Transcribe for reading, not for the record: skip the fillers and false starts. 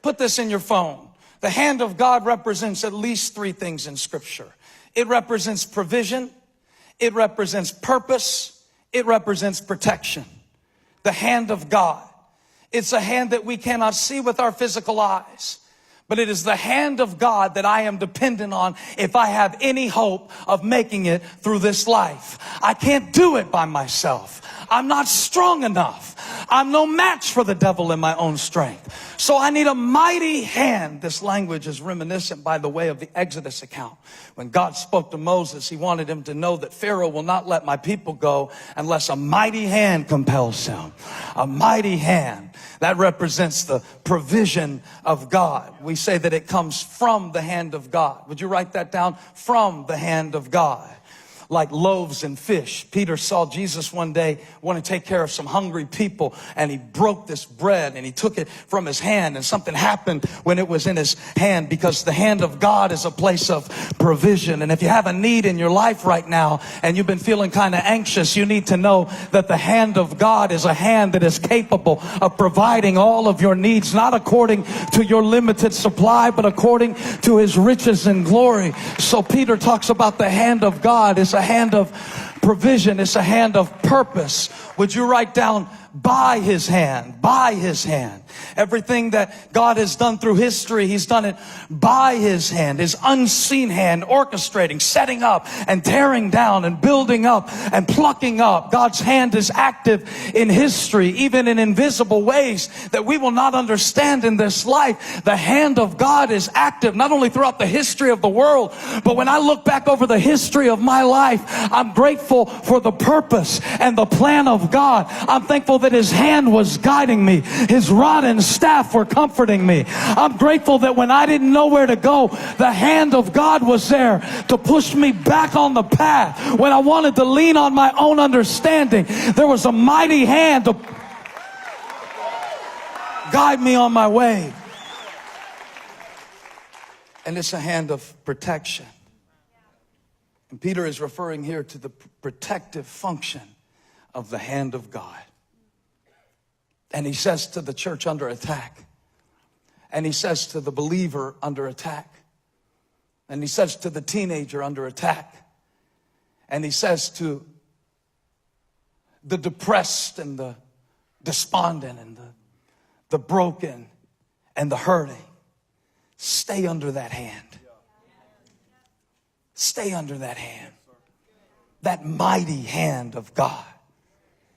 Put this in your phone. The hand of God represents at least three things in Scripture. It represents provision. It represents purpose. It represents protection. The hand of God. It's a hand that we cannot see with our physical eyes. But it is the hand of God that I am dependent on if I have any hope of making it through this life. I can't do it by myself. I'm not strong enough. I'm no match for the devil in my own strength. So I need a mighty hand. This language is reminiscent, by the way, of the Exodus account. When God spoke to Moses, he wanted him to know that Pharaoh will not let my people go unless a mighty hand compels him. A mighty hand. That represents the provision of God. We say that it comes from the hand of God. Would you write that down? From the hand of God. Like loaves and fish. Peter saw Jesus one day want to take care of some hungry people, and he broke this bread and he took it from his hand, and something happened when it was in his hand, because the hand of God is a place of provision. And if you have a need in your life right now and you've been feeling kind of anxious, you need to know that the hand of God is a hand that is capable of providing all of your needs, not according to your limited supply, but according to his riches and glory. So Peter talks about the hand of God is a hand of provision. It's a hand of purpose. Would you write down by his hand? By his hand. Everything that God has done through history, he's done it by his hand, his unseen hand, orchestrating, setting up and tearing down and building up and plucking up. God's hand is active in history, even in invisible ways that we will not understand in this life. The hand of God is active not only throughout the history of the world, but when I look back over the history of my life, I'm grateful for the purpose and the plan of God. I'm thankful that his hand was guiding me. His rod and staff were comforting me. I'm grateful that when I didn't know where to go, the hand of God was there to push me back on the path. When I wanted to lean on my own understanding, there was a mighty hand to guide me on my way. And it's a hand of protection. And Peter is referring here to the protective function of the hand of God. And he says to the church under attack, and he says to the believer under attack, and he says to the teenager under attack, and he says to the depressed and the despondent and the broken and the hurting, stay under that hand. Stay under that hand. That mighty hand of God.